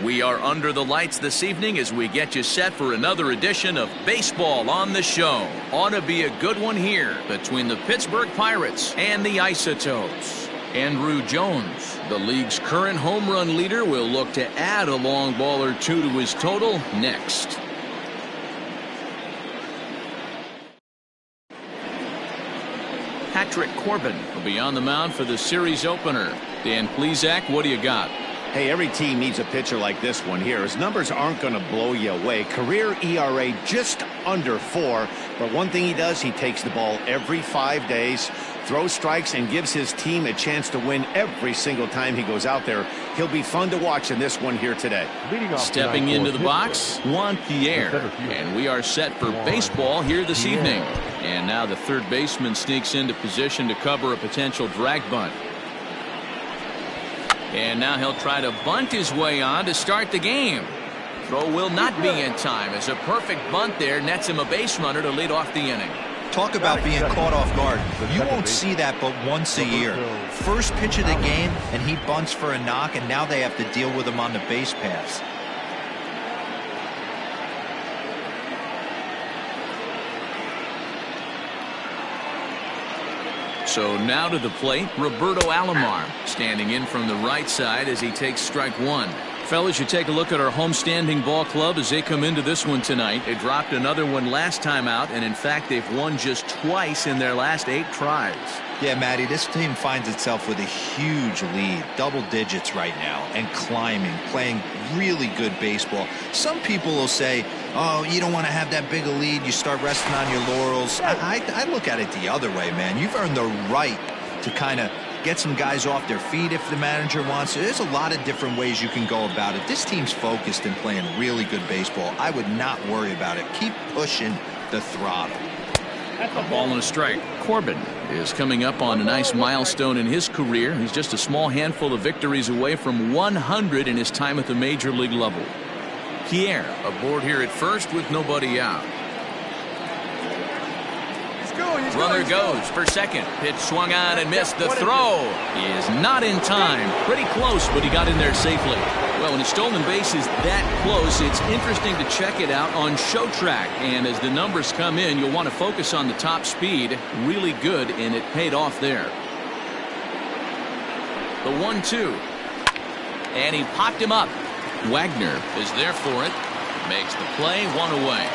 We are under the lights this evening as we get you set for another edition of Baseball on the Show. Ought to be a good one here between the Pittsburgh Pirates and the Isotopes. Andrew Jones, the league's current home run leader, will look to add a long ball or two to his total next. Patrick Corbin will be on the mound for the series opener. Dan Plesac, what do you got? Hey, every team needs a pitcher like this one here. His numbers aren't going to blow you away. Career ERA just under 4. But one thing he does, he takes the ball every 5 days, throws strikes, and gives his team a chance to win every single time he goes out there. He'll be fun to watch in this one here today. Stepping into the box, Juan Pierre. And we are set for baseball here this evening. And now the third baseman sneaks into position to cover a potential drag bunt. And now he'll try to bunt his way on to start the game. Throw will not be in time as a perfect bunt there nets him a base runner to lead off the inning. Talk about being caught off guard. You won't see that but once a year. First pitch of the game and he bunts for a knock, and now they have to deal with him on the base pass. So now to the plate, Roberto Alomar standing in from the right side as he takes strike one. Fellas, you take a look at our homestanding ball club as they come into this one tonight. They dropped another one last time out, and in fact they've won just twice in their last 8 tries. Yeah, Matty, this team finds itself with a huge lead, double digits right now, and climbing, playing really good baseball. Some people will say, oh, you don't want to have that big a lead, you start resting on your laurels. I look at it the other way, man. You've earned the right to kind of get some guys off their feet if the manager wants to. There's a lot of different ways you can go about it. This team's focused and playing really good baseball. I would not worry about it. Keep pushing the throttle. A ball and a strike. Corbin is coming up on a nice milestone in his career. He's just a small handful of victories away from 100 in his time at the major league level. Pierre aboard here at first with nobody out. Runner goes for second. Pitch swung on and missed. The throw is not in time. Pretty close, but he got in there safely. Well, when a stolen base is that close, it's interesting to check it out on Show Track. And as the numbers come in, you'll want to focus on the top speed. Really good, and it paid off there. The 1-2. And he popped him up. Wagner is there for it. Makes the play, 1 away.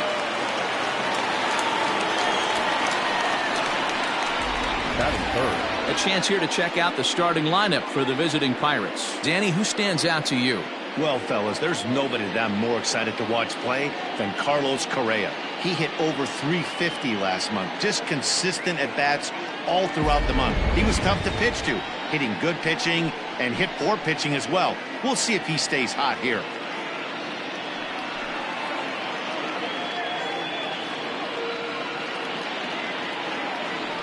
A chance here to check out the starting lineup for the visiting Pirates. Danny, who stands out to you? Well, fellas, there's nobody that I'm more excited to watch play than Carlos Correa. He hit over 350 last month. Just consistent at-bats all throughout the month. He was tough to pitch to, hitting good pitching and hit poor pitching as well. We'll see if he stays hot here.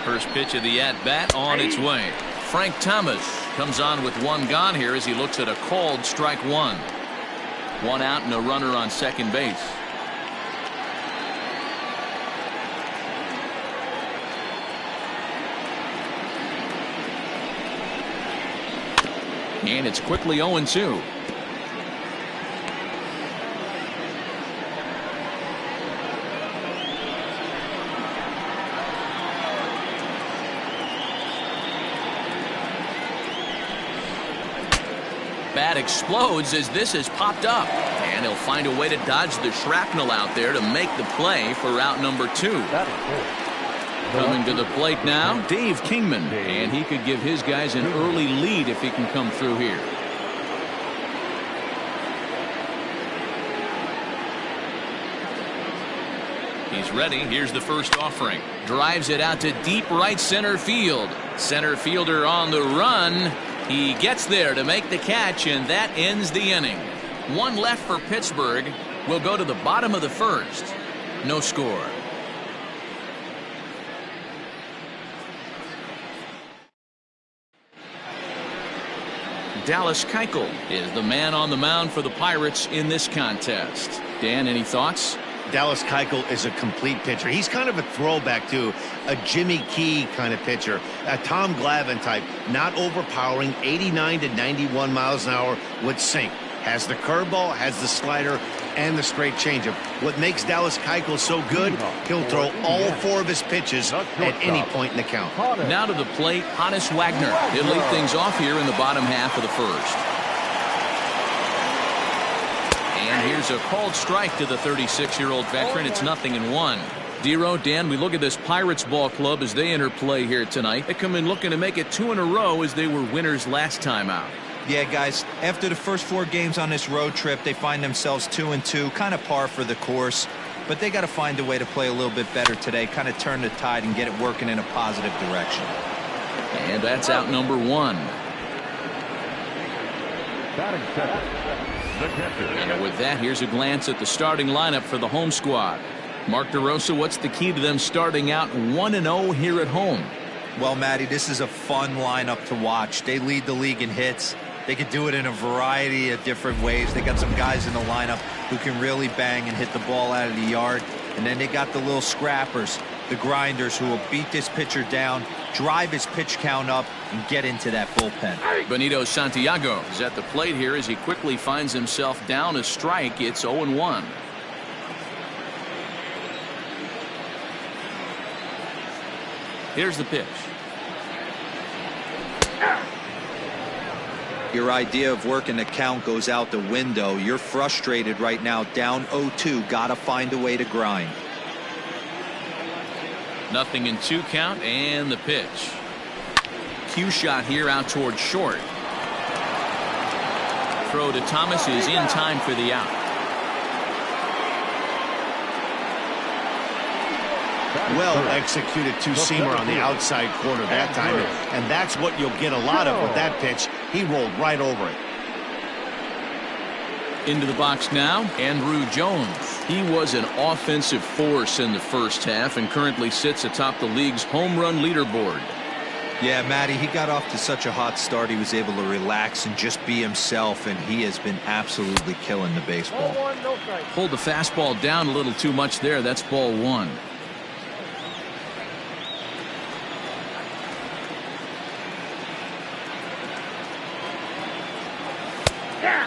First pitch of the at-bat on its way. Frank Thomas comes on with 1 gone here as he looks at a called strike 1. 1 out and a runner on second base. And it's quickly 0-2. Bat explodes as this has popped up, and he'll find a way to dodge the shrapnel out there to make the play for out number 2. Coming to the plate now, Dave Kingman, and he could give his guys an early lead if he can come through here. He's ready. Here's the first offering. Drives it out to deep right center field. Center fielder on the run. He gets there to make the catch, and that ends the inning. 1 left for Pittsburgh. We'll go to the bottom of the first. No score. Dallas Keuchel is the man on the mound for the Pirates in this contest. Dan, any thoughts? Dallas Keuchel is a complete pitcher. He's kind of a throwback to a Jimmy Key kind of pitcher, a Tom Glavine type, not overpowering, 89 to 91 miles an hour with sink. Has the curveball, has the slider, and the straight changeup. What makes Dallas Keuchel so good, he'll throw all 4 of his pitches at any point in the count. Now to the plate, Hannes Wagner. He'll lead things off here in the bottom half of the first. And here's a called strike to the 36-year-old veteran. It's 0-1. Dero, Dan, we look at this Pirates ball club as they enter play here tonight. They come in looking to make it 2 in a row as they were winners last time out. Yeah, guys, after the first 4 games on this road trip, they find themselves 2-2, kind of par for the course. But they got to find a way to play a little bit better today, kind of turn the tide and get it working in a positive direction. And that's out number 1. And with that, here's a glance at the starting lineup for the home squad. Mark DeRosa, what's the key to them starting out 1-0 here at home? Well, Matty, this is a fun lineup to watch. They lead the league in hits. They could do it in a variety of different ways. They got some guys in the lineup who can really bang and hit the ball out of the yard. And then they got the little scrappers, the grinders, who will beat this pitcher down, drive his pitch count up, and get into that bullpen. Benito Santiago is at the plate here as he quickly finds himself down a strike. It's 0-1. Here's the pitch. Your idea of working the count goes out the window. You're frustrated right now, down 0-2. Gotta find a way to grind. 0-2 count, and the pitch. Cue shot here out towards short. Throw to Thomas is in time for the out. Well executed two-seamer on the outside corner that time, and that's what you'll get a lot of with that pitch. He rolled right over it. Into the box now, Andrew Jones. He was an offensive force in the first half and currently sits atop the league's home run leaderboard. Yeah, Matty, he got off to such a hot start. He was able to relax and just be himself, and he has been absolutely killing the baseball. Pulled the fastball down a little too much there. That's ball 1.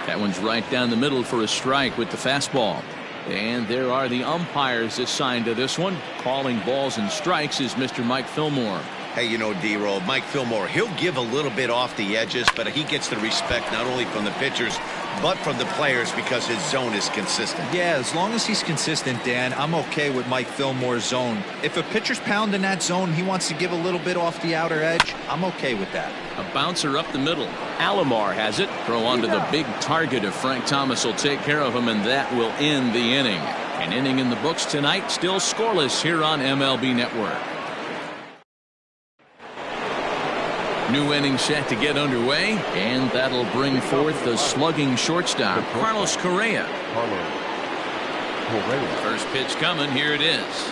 That one's right down the middle for a strike with the fastball. And there are the umpires assigned to this one. Calling balls and strikes is Mr. Mike Fillmore. Hey, you know, D-Roll, Mike Fillmore, he'll give a little bit off the edges, but he gets the respect not only from the pitchers, but from the players because his zone is consistent. Yeah, as long as he's consistent, Dan, I'm okay with Mike Fillmore's zone. If a pitcher's pounding that zone, he wants to give a little bit off the outer edge, I'm okay with that. A bouncer up the middle. Alomar has it. Throw onto the big target of Frank Thomas will take care of him, and that will end the inning. An inning in the books tonight, still scoreless here on MLB Network. New inning set to get underway, and that'll bring forth the slugging shortstop, Carlos Correa. First pitch coming, here it is.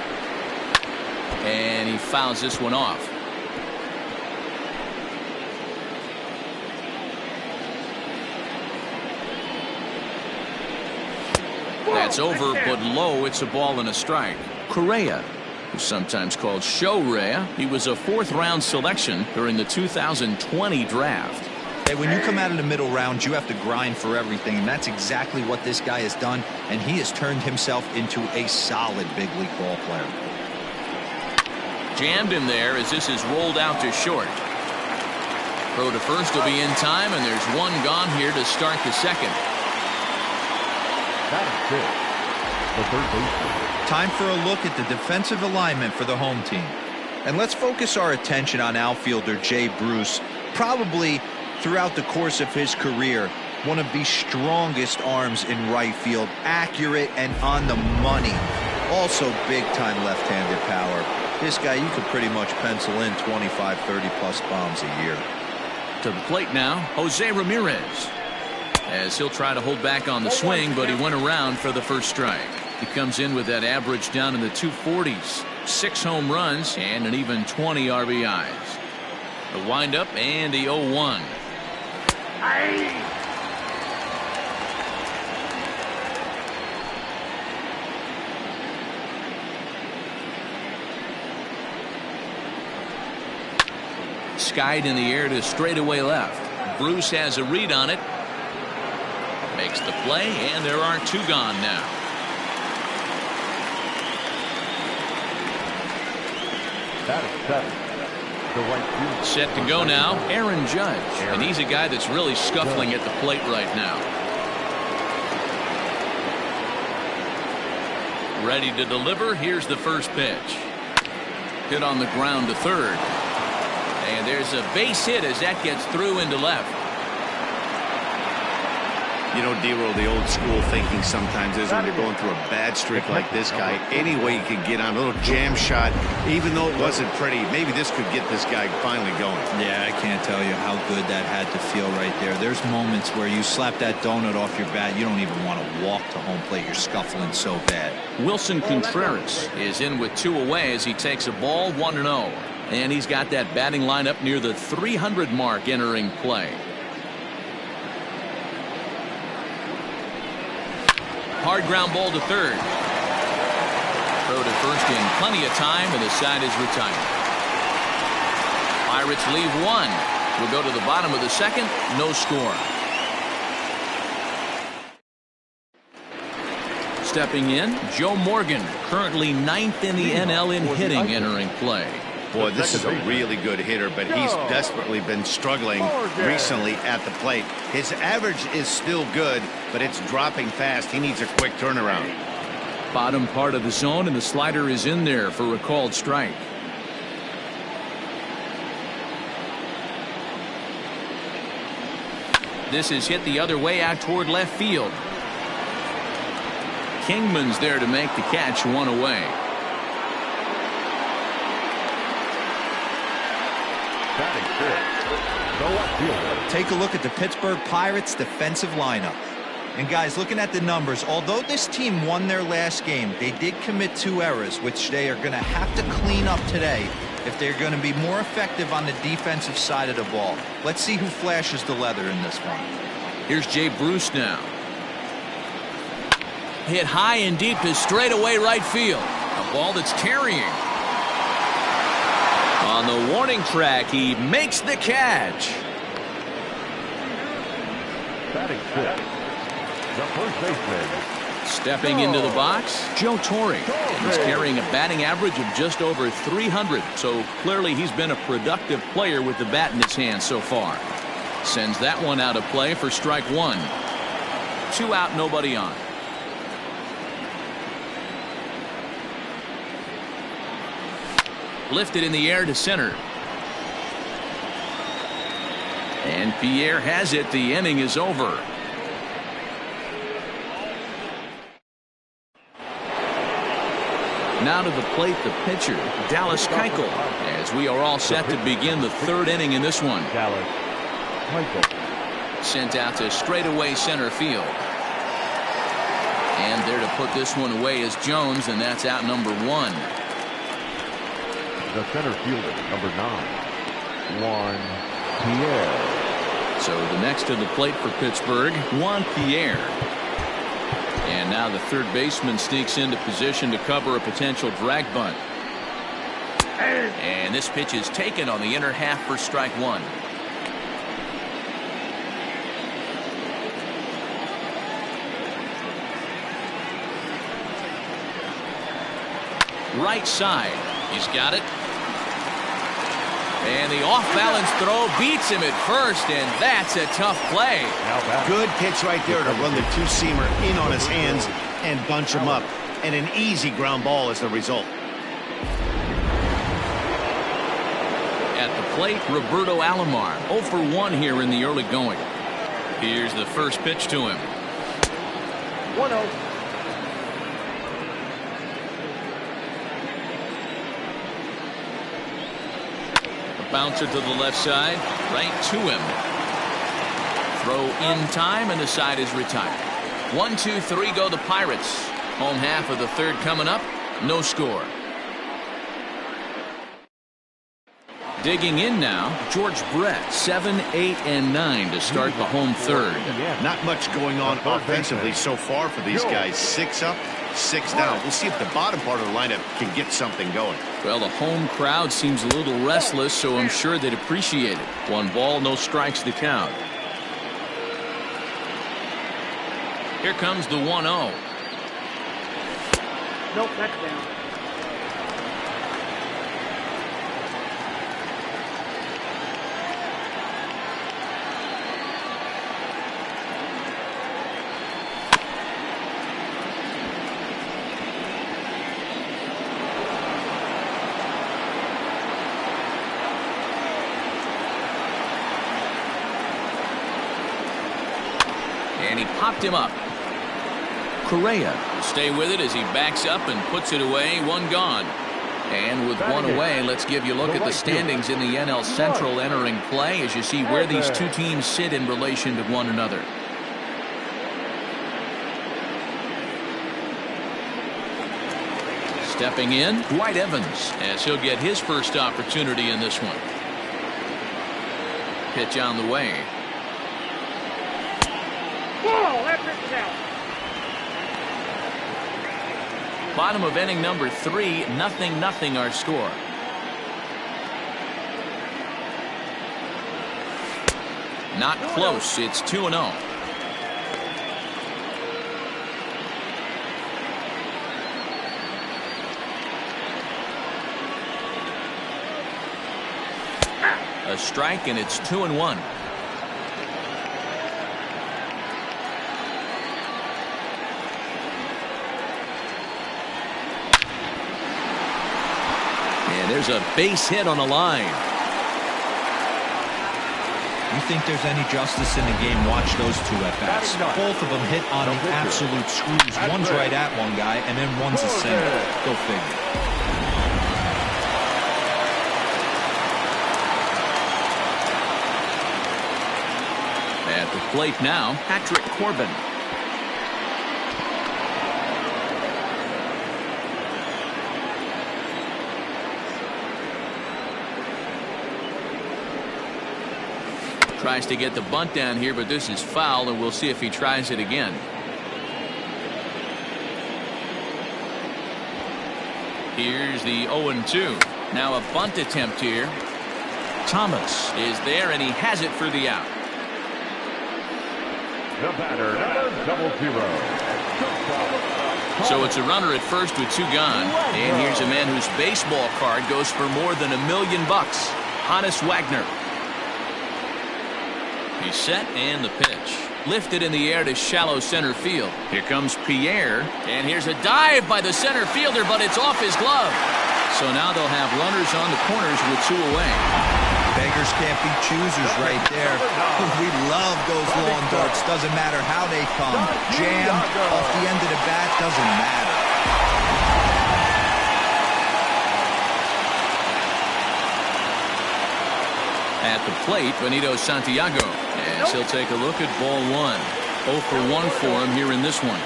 And he fouls this one off. That's over, but low. It's a ball and a strike. Correa, who's sometimes called Show-Rea, he was a 4th-round selection during the 2020 draft. Hey, when you come out of the middle round, you have to grind for everything, and that's exactly what this guy has done, and he has turned himself into a solid big league ball player. Jammed him there as this is rolled out to short. Throw to first will be in time, and there's one gone here to start the second. Time for a look at the defensive alignment for the home team. And let's focus our attention on outfielder Jay Bruce. Probably throughout the course of his career, one of the strongest arms in right field, accurate and on the money. Also big-time left-handed power. This guy, you could pretty much pencil in 25, 30-plus bombs a year. To the plate now, Jose Ramirez. As he'll try to hold back on the swing, but he went around for the first strike. He comes in with that average down in the 240s. 6 home runs and an even 20 RBIs. The windup and the 0-1. Skied in the air to straightaway left. Bruce has a read on it. Makes makes the play, and there are 2 gone now. That is 7. The right field. Set to go now, Aaron Judge. And he's a guy that's really scuffling at the plate right now. Ready to deliver. Here's the first pitch. Hit on the ground to third. And there's a base hit as that gets through into left. You know, D-Roll, the old school thinking sometimes is when you're going through a bad streak like this guy, any way you can get on a little jam shot, even though it wasn't pretty, maybe this could get this guy finally going. Yeah, I can't tell you how good that had to feel right there. There's moments where you slap that donut off your bat, you don't even want to walk to home plate. You're scuffling so bad. Wilson Contreras is in with 2 away as he takes a ball 1-0. And he's got that batting lineup near the 300 mark entering play. Hard ground ball to third. Throw to first in plenty of time, and the side is retired. Pirates leave 1. We'll go to the bottom of the second. No score. Stepping in, Joe Morgan, currently 9th in the NL in hitting, entering play. Boy, this is a really good hitter, but he's desperately been struggling recently at the plate. His average is still good, but it's dropping fast. He needs a quick turnaround. Bottom part of the zone, and the slider is in there for a called strike. This is hit the other way out toward left field. Kingman's there to make the catch, 1 away. Take a look at the Pittsburgh Pirates defensive lineup. And guys, looking at the numbers, although this team won their last game, they did commit 2 errors, which they are going to have to clean up today if they're going to be more effective on the defensive side of the ball. Let's see who flashes the leather in this one. Here's Jay Bruce now. Hit high and deep to straightaway right field. A ball that's carrying. On the warning track, he makes the catch. Batting 6. The first baseman. Stepping into the box, Joe Torre. He's carrying a batting average of just over 300, so clearly he's been a productive player with the bat in his hand so far. Sends that one out of play for strike 1. 2 out, nobody on. Lifted in the air to center. And Pierre has it. The inning is over. Now to the plate, the pitcher, Dallas Keuchel, as we are all set to begin the 3rd inning in this one. Dallas Keuchel. Sent out to straightaway center field. And there to put this one away is Jones, and that's out number 1. The center fielder, number 9, Juan Pierre. So the next to the plate for Pittsburgh, Juan Pierre. And now the third baseman sneaks into position to cover a potential drag bunt. And this pitch is taken on the inner half for strike 1. Right side. He's got it. And the off-balance throw beats him at first, and that's a tough play. Good pitch right there to run the 2-seamer in on his hands and bunch him up. And an easy ground ball as the result. At the plate, Roberto Alomar, 0 for 1 here in the early going. Here's the first pitch to him. 1-0. Bouncer to the left side, right to him. Throw in time, and the side is retired. 1, 2, 3 go the Pirates. Home half of the 3rd coming up. No score. Digging in now, George Brett, 7, 8, and 9 to start the home 3rd. Not much going on offensively so far for these guys. 6 up, 6 down. We'll see if the bottom part of the lineup can get something going. Well, the home crowd seems a little restless, so I'm sure they'd appreciate it. 1 ball, no strikes to count. Here comes the 1-0. Nope, that's down. And he popped him up. Correa will stay with it as he backs up and puts it away. One gone. And with one away, let's give you a look at the standings in the NL Central entering play as you see where these two teams sit in relation to one another. Stepping in, Dwight Evans, as he'll get his first opportunity in this one. Pitch on the way. Whoa, that pitch is out. Bottom of inning number 3, 0-0 our score. Not close. It's 2-0. A strike, and it's 2-1. And there's a base hit on the line. You think there's any justice in the game? Watch those two at bats. Both of them hit on the absolute screws. One's right at one guy, and then one's a single. Go figure. At the plate now, Patrick Corbin. Tries to get the bunt down here, but this is foul, and we'll see if he tries it again. Here's the 0-2. Now a bunt attempt here. Thomas is there, and he has it for the out. The batter, number 00. So it's a runner at first with 2 gone. And here's a man whose baseball card goes for more than $1 million. Honus Wagner. He's set, and the pitch. Lifted in the air to shallow center field. Here comes Pierre. And here's a dive by the center fielder, but it's off his glove. So now they'll have runners on the corners with 2 away. Beggars can't be choosers right there. We love those long darts. Doesn't matter how they come. Jammed off the end of the bat, doesn't matter. At the plate, Benito Santiago. As he'll take a look at ball 1. 0 for 1 for him here in this one.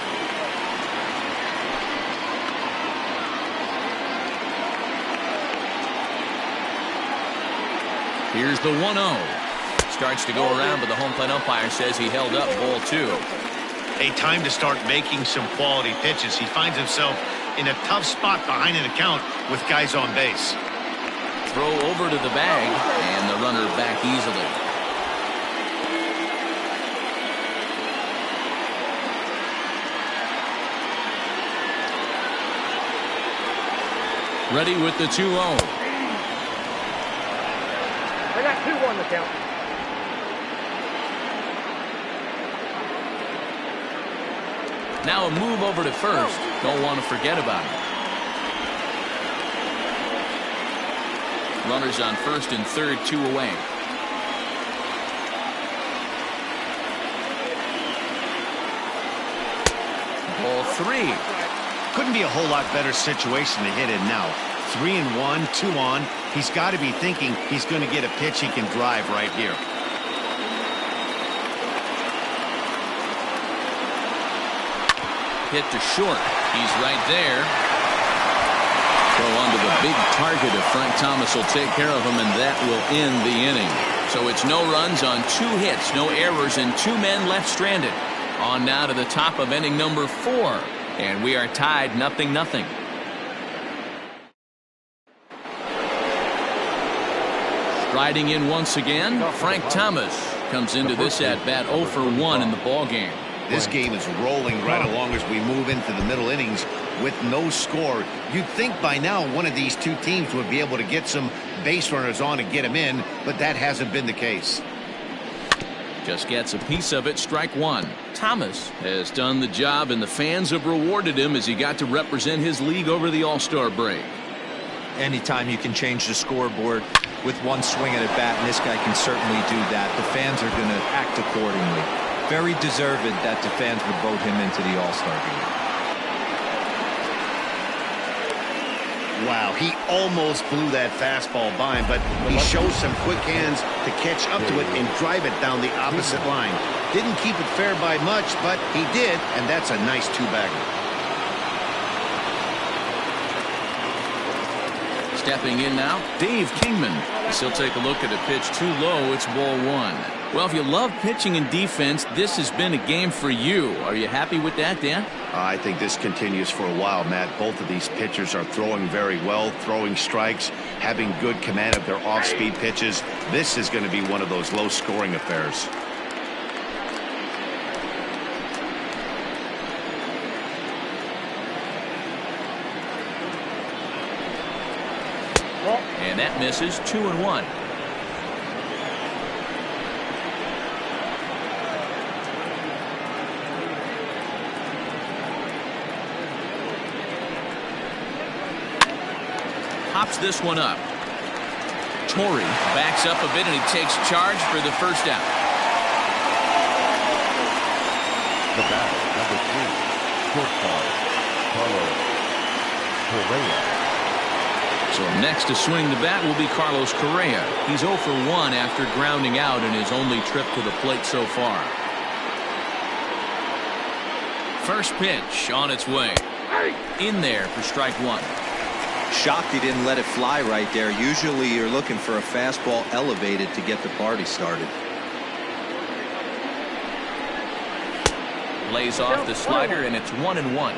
Here's the 1-0. Starts to go around, but the home plate umpire says he held up ball 2. A time to start making some quality pitches. He finds himself in a tough spot behind an account with guys on base. Throw over to the bag, and the runner back easily. Ready with the 2-0. I got 2-1 the count. Now a move over to first. Don't want to forget about it. Runners on first and third, 2 away. Ball 3. Couldn't be a whole lot better situation to hit in now. 3-1, 2 on. He's got to be thinking he's going to get a pitch he can drive right here. Hit to short. He's right there. Throw onto the big target of Frank Thomas will take care of him, and that will end the inning. So it's no runs on 2 hits, no errors, and 2 men left stranded. On now to the top of inning number 4, and we are tied 0-0. Riding in once again, Frank Thomas comes into this at bat 0 for 1 in the ball game. This game is rolling right along as we move into the middle innings with no score. You'd think by now one of these two teams would be able to get some base runners on and get them in, but that hasn't been the case. Just gets a piece of it. Strike one. Thomas has done the job, and the fans have rewarded him as he got to represent his league over the All-Star break. Anytime you can change the scoreboard with one swing at a bat, and this guy can certainly do that, the fans are going to act accordingly. Very deserved that the fans would vote him into the All-Star game. Wow, he almost blew that fastball by him, but he shows some quick hands to catch up to it and drive it down the opposite line. Didn't keep it fair by much, but he did, and that's a nice two-bagger. Stepping in now, Dave Kingman. He'll take a look at a pitch too low. It's ball one. Well, if you love pitching and defense, this has been a game for you. Are you happy with that, Dan? I think this continues for a while, Matt. Both of these pitchers are throwing very well, throwing strikes, having good command of their off-speed pitches. This is going to be one of those low-scoring affairs. And that misses. 2-1. Pops this one up. Torrey backs up a bit and he takes charge for the first out. The batter, number 3, shortstop, Carlos Correa. So next to swing the bat will be Carlos Correa. He's 0 for 1 after grounding out in his only trip to the plate so far. First pitch on its way. In there for strike one. Shocked he didn't let it fly right there. Usually you're looking for a fastball elevated to get the party started. Lays off the slider and it's 1-1.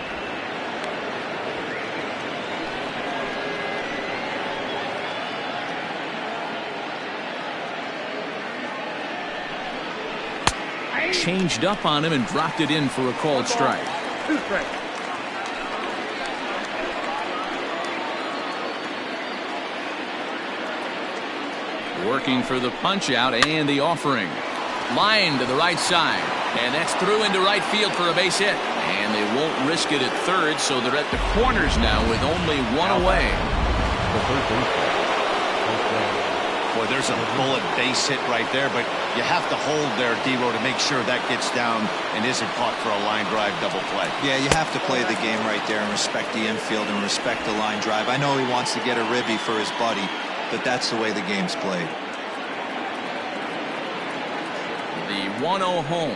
Changed up on him and dropped it in for a called strike. 2 strikes. Working for the punch out and the offering. Line to the right side. And that's through into right field for a base hit. And they won't risk it at third, so they're at the corners now with only one away. The third baseman. Boy, there's a bullet base hit right there, but you have to hold there, D-Row, to make sure that gets down and isn't caught for a line drive double play. Yeah, you have to play the game right there and respect the infield and respect the line drive. I know he wants to get a ribby for his buddy, but that's the way the game's played. The 1-0 home.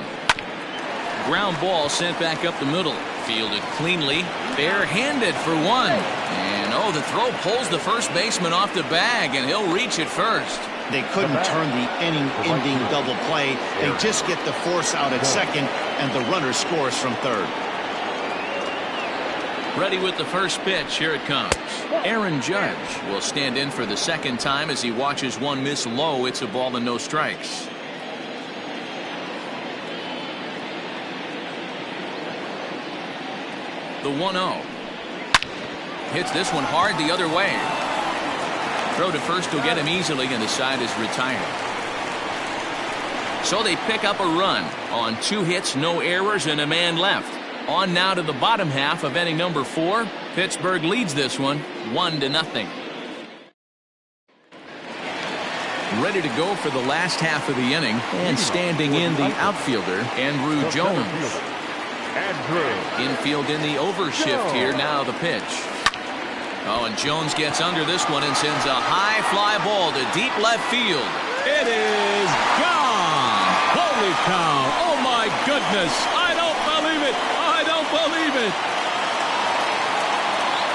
Ground ball sent back up the middle. Fielded cleanly. Barehanded for one. And the throw pulls the first baseman off the bag, and he'll reach it first. They couldn't turn the inning-ending double play. They just get the force out at second, and the runner scores from third. Ready with the first pitch. Here it comes. Aaron Judge will stand in for the second time as he watches one miss low. It's a ball and no strikes. The 1-0. Hits this one hard the other way. Throw to first will get him easily, and the side is retired. So they pick up a run on 2 hits, no errors, and a man left. On now to the bottom half of inning number 4. Pittsburgh leads this one 1-0. Ready to go for the last half of the inning, and standing in the outfielder, Andrew Jones. Infield in the overshift here. Now the pitch. And Jones gets under this one and sends a high fly ball to deep left field. It is gone. Holy cow. Oh my goodness. I don't believe it. I don't believe it.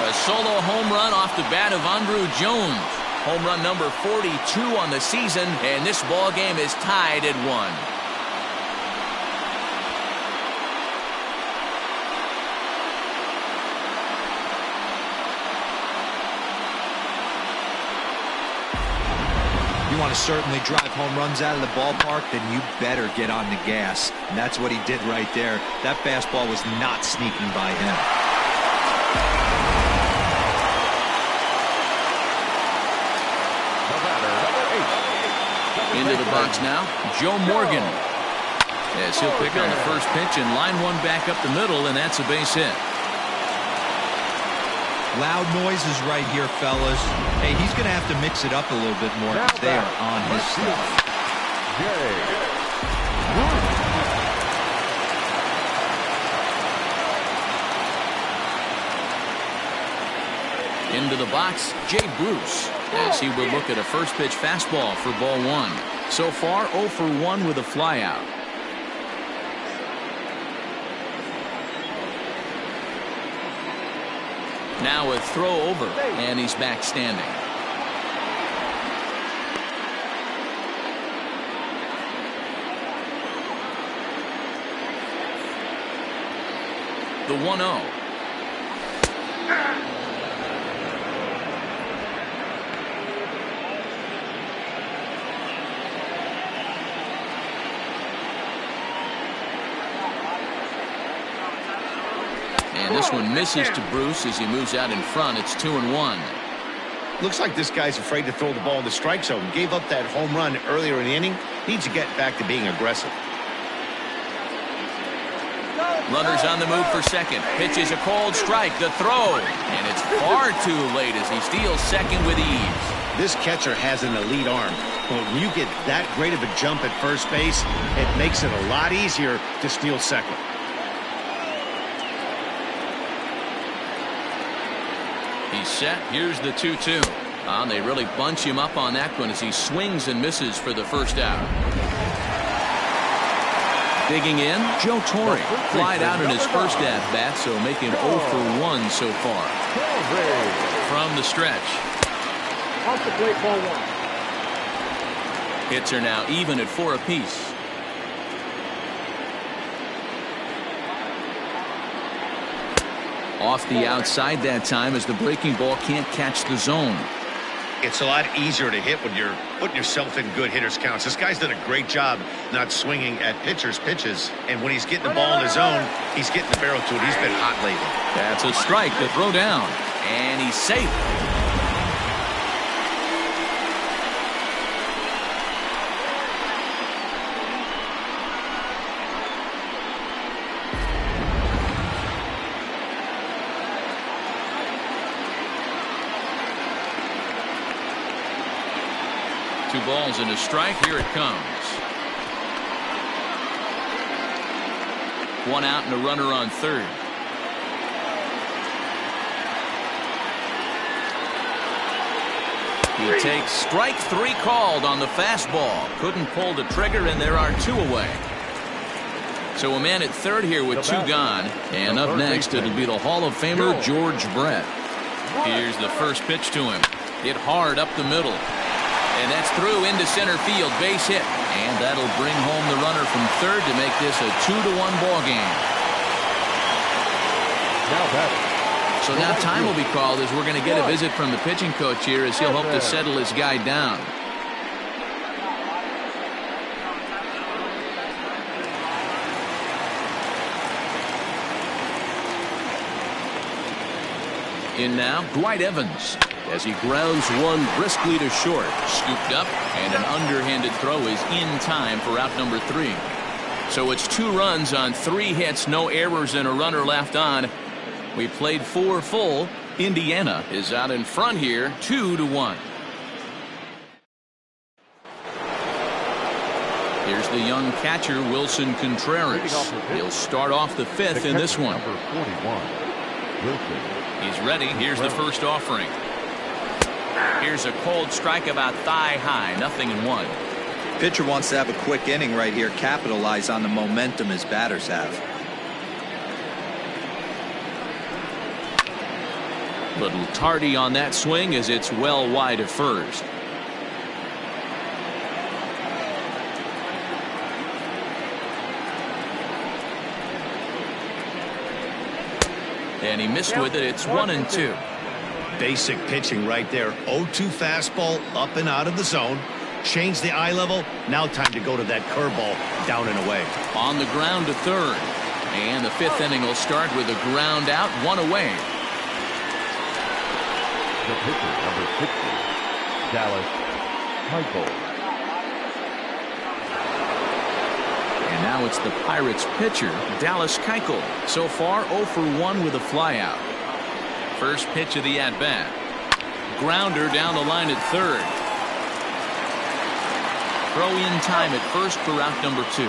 A solo home run off the bat of Andrew Jones. Home run number 42 on the season, and this ball game is tied at 1. want to certainly drive home runs out of the ballpark, then you better get on the gas. And that's what he did right there. That fastball was not sneaking by him. Into the box now, Joe Morgan. As he'll pick on the first pitch and line one back up the middle, and that's a base hit. Loud noises right here, fellas. Hey, he's going to have to mix it up a little bit more because they are on his stuff. Into the box, Jay Bruce, as he will look at a first pitch fastball for ball one. So far, 0 for 1 with a flyout. Now a throw over, and he's back standing. The 1-0. And this one misses to Bruce as he moves out in front. It's 2-1. Looks like this guy's afraid to throw the ball in the strike zone. Gave up that home run earlier in the inning. Needs to get back to being aggressive. Runners on the move for second. Pitches a cold strike. The throw. And it's far too late as he steals second with ease. This catcher has an elite arm. But when you get that great of a jump at first base, it makes it a lot easier to steal second. He's set. Here's the 2-2. They really bunch him up on that one as he swings and misses for the first out. Digging in, Joe Torre. Flied out in his first at-bat, so making 0 for 1 so far. From the stretch. Off the plate, ball one. Hits are now even at 4 apiece. Off the outside that time as the breaking ball can't catch the zone. It's a lot easier to hit when you're putting yourself in good hitters counts. This guy's done a great job not swinging at pitchers' pitches. And when he's getting the ball in the zone, he's getting the barrel to it. He's been hot lately. That's a strike to throw down. And he's safe. Two balls and a strike. Here it comes. One out and a runner on third. He takes strike 3 called on the fastball. Couldn't pull the trigger, and there are 2 away. So a man at third here with 2 gone. And up next, it'll be the Hall of Famer George Brett. Here's the first pitch to him. Hit hard up the middle. And that's through into center field. Base hit. And that'll bring home the runner from third to make this a 2-1 ball game. So now time will be called as we're going to get a visit from the pitching coach here as he'll hope to settle his guy down. In now, Dwight Evans. As he grounds one briskly to short. Scooped up, and an underhanded throw is in time for out number 3. So it's 2 runs on 3 hits, no errors, and a runner left on. We played 4 full. Indiana is out in front here, 2-1. Here's the young catcher, Wilson Contreras. He'll start off the 5th in this one. He's ready. Here's the first offering. Here's a cold strike about thigh high. 0-1. Pitcher wants to have a quick inning right here. Capitalize on the momentum his batters have. Little tardy on that swing as it's well wide of first. And he missed with it. It's 1-2. Basic pitching right there. 0-2 fastball up and out of the zone. change the eye level. Now time to go to that curveball down and away. On the ground to third. And the fifth inning will start with a ground out, one away. The pitcher, number 60, Dallas Keuchel. And now it's the Pirates pitcher, Dallas Keuchel. So far, 0 for 1 with a flyout. First pitch of the at-bat. Grounder down the line at third. Throw in time at first for out number 2.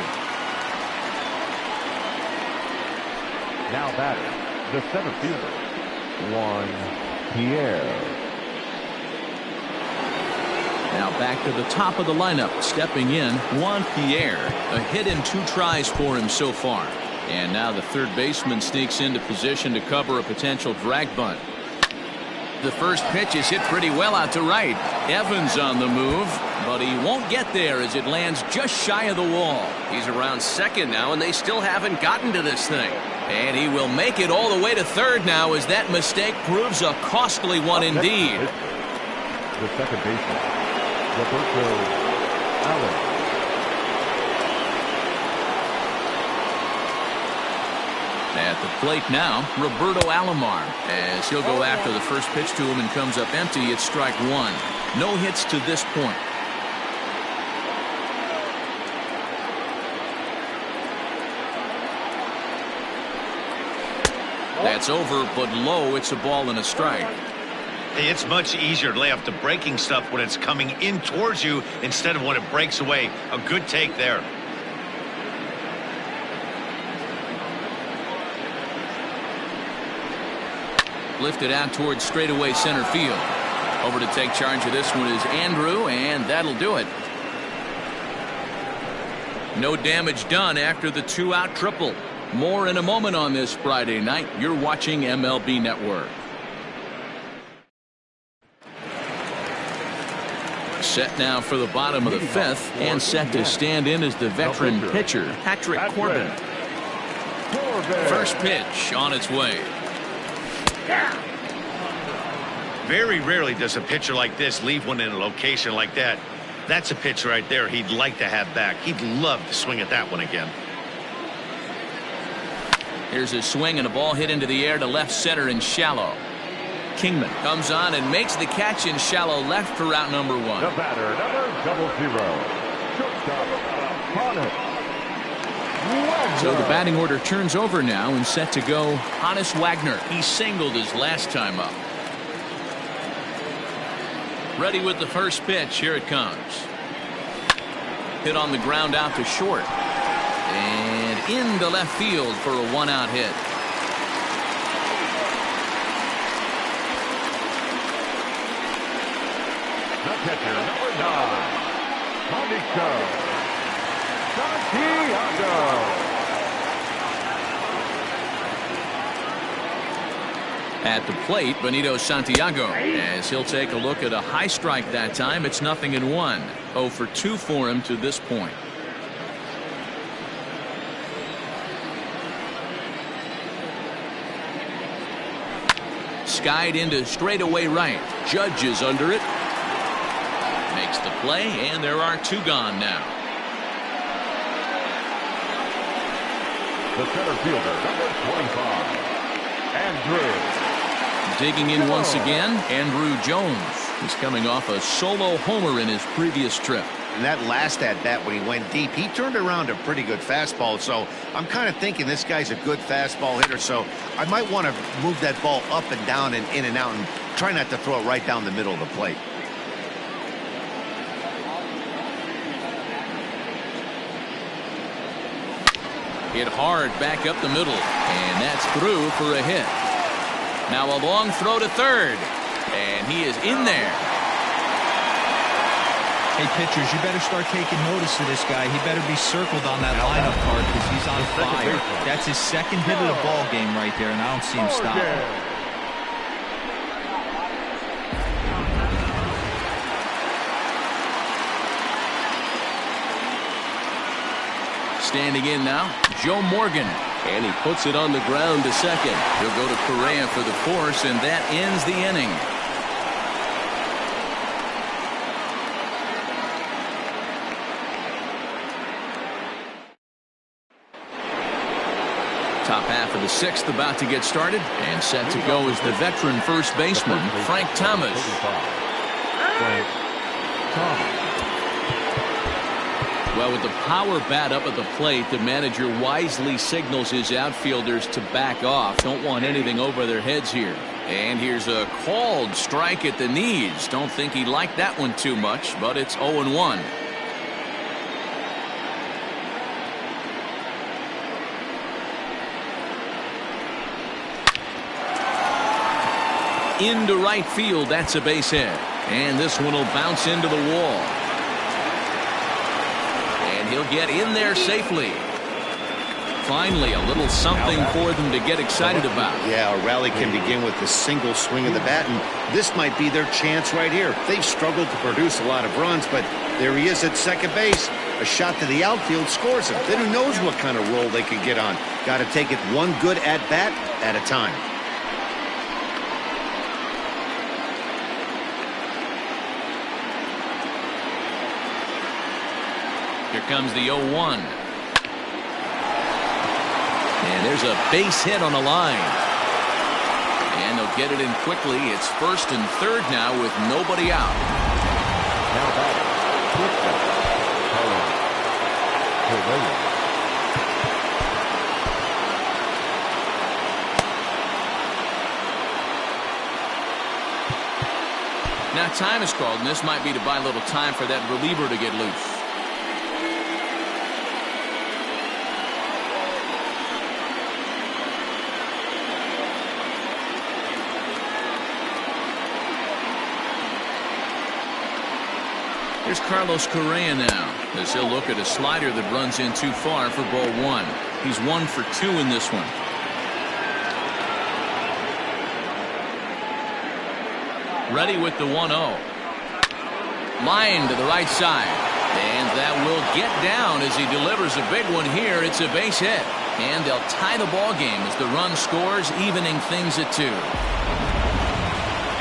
Now batter, the center fielder, Juan Pierre. Now back to the top of the lineup. Stepping in, Juan Pierre. A hit in 2 tries for him so far. And now the third baseman sneaks into position to cover a potential drag bunt. The first pitch is hit pretty well out to right. Evans on the move, but he won't get there as it lands just shy of the wall. He's around second now, and they still haven't gotten to this thing. And he will make it all the way to third now as that mistake proves a costly one indeed. The second baseman, Roberto Allen. At the plate now, Roberto Alomar, as he'll go after the first pitch to him and comes up empty. It's strike 1. No hits to this point. That's over, but low. It's a ball and a strike. Hey, it's much easier to lay off the breaking stuff when it's coming in towards you instead of when it breaks away. A good take there. Lifted out towards straightaway center field. Over to take charge of this one is Andrew, and that'll do it. No damage done after the 2-out triple. More in a moment on this Friday night. You're watching MLB Network. Set now for the bottom of the 5th, and set to stand in as the veteran pitcher, Patrick Corbin. First pitch on its way. Very rarely does a pitcher like this leave one in a location like that. That's a pitch right there he'd like to have back. He'd love to swing at that one again. Here's a swing and a ball hit into the air to left center and shallow. Kingman comes on and makes the catch in shallow left for out number 1. The batter, number 00, shortstop, Honus. So the batting order turns over now, and set to go Honus Wagner. He singled his last time up. Ready with the first pitch. Here it comes. Hit on the ground out to short. And into left field for a 1-out hit. The catcher, number 9, Santiago. At the plate, Benito Santiago, as he'll take a look at a high strike that time. It's 0-1. 0 for 2 for him to this point. Skied into straightaway right. Judge is under it. Makes the play, and there are 2 gone now. The center fielder, number 25, Andrew. Digging in once again, Andrew Jones. He's coming off a solo homer in his previous trip. And that last at-bat when he went deep, he turned around a pretty good fastball. So I'm kind of thinking this guy's a good fastball hitter. So I might want to move that ball up and down and in and out and try not to throw it right down the middle of the plate. Hit hard back up the middle, and that's through for a hit. Now a long throw to third, and he is in there. Hey, pitchers, you better start taking notice of this guy. He better be circled on that lineup card because he's on fire. That's his second hit of the ball game right there, and I don't see him stopping. Standing in now, Joe Morgan. And he puts it on the ground to second. He'll go to Correa for the force, and that ends the inning. Top half of the sixth about to get started, and set to go is the veteran first baseman, Frank Thomas. Well, with the power bat up at the plate, the manager wisely signals his outfielders to back off. Don't want anything over their heads here. And here's a called strike at the knees. Don't think he liked that one too much, but it's 0-1. Into right field, that's a base hit. And this one will bounce into the wall. And he'll get in there safely. Finally, a little something for them to get excited about. Yeah, a rally can begin with a single swing of the bat, and this might be their chance right here. They've struggled to produce a lot of runs, but there he is at second base. A shot to the outfield scores him. Then who knows what kind of roll they could get on. Got to take it one good at-bat at a time. Here comes the 0-1. And there's a base hit on the line. And they'll get it in quickly. It's first and third now with nobody out. Now batting, Now time is called, and this might be to buy a little time for that reliever to get loose. Here's Carlos Correa now, as he'll look at a slider that runs in too far for ball one. He's 1 for 2 in this one. Ready with the 1-0. Line to the right side. And that will get down as he delivers a big one here. It's a base hit. And they'll tie the ball game as the run scores, evening things at 2.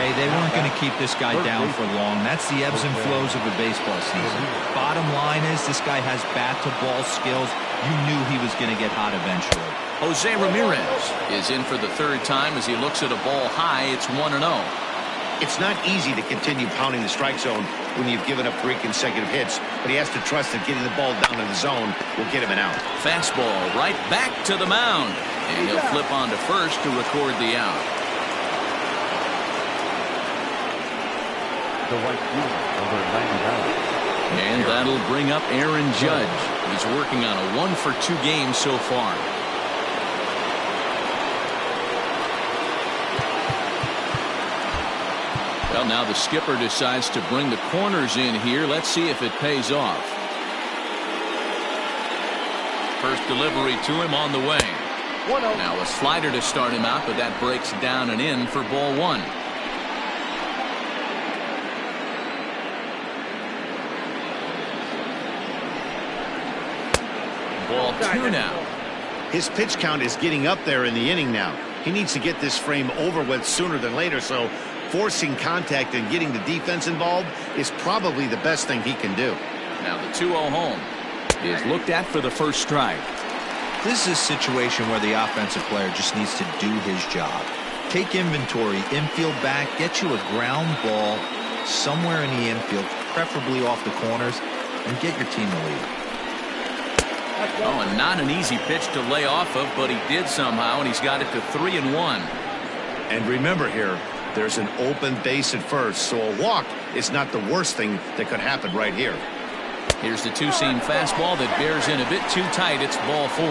Hey, they weren't going to keep this guy down for long. That's the ebbs and flows of a baseball season. Bottom line is this guy has bat-to-ball skills. You knew he was going to get hot eventually. Jose Ramirez is in for the third time as he looks at a ball high. It's 1-0. It's not easy to continue pounding the strike zone when you've given up 3 consecutive hits, but he has to trust that getting the ball down in the zone will get him an out. Fastball right back to the mound. And he'll flip on to first to record the out. the right field, number 99. And that'll bring up Aaron Judge. He's working on a 1 for 2 game so far. Well, now the skipper decides to bring the corners in here. Let's see if it pays off. First delivery to him on the way. Now a slider to start him out, but that breaks down and in for ball 1. Ball 2 now. His pitch count is getting up there in the inning now. He needs to get this frame over with sooner than later, so forcing contact and getting the defense involved is probably the best thing he can do. Now the 2-0 home is looked at for the first strike. This is a situation where the offensive player just needs to do his job. Take inventory, infield back, get you a ground ball somewhere in the infield, preferably off the corners, and get your team the lead. Oh, and not an easy pitch to lay off of, but he did somehow, and he's got it to 3-1. And remember here, there's an open base at first, so a walk is not the worst thing that could happen right here. Here's the two-seam fastball that bears in a bit too tight. It's ball 4.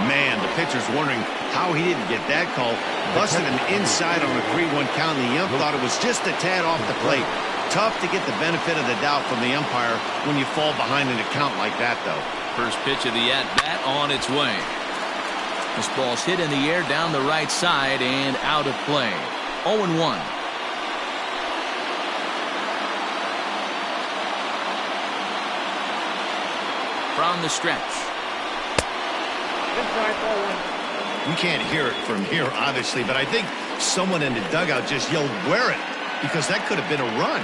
Man, the pitcher's wondering how he didn't get that call. Busted him inside on a 3-1 count, and the ump thought it was just a tad off the plate. Tough to get the benefit of the doubt from the umpire when you fall behind in a count like that, though. First pitch of the at-bat on its way. This ball's hit in the air down the right side and out of play. 0-1. From the stretch. You can't hear it from here, obviously, but I think someone in the dugout just yelled, "Wear it," because that could have been a run.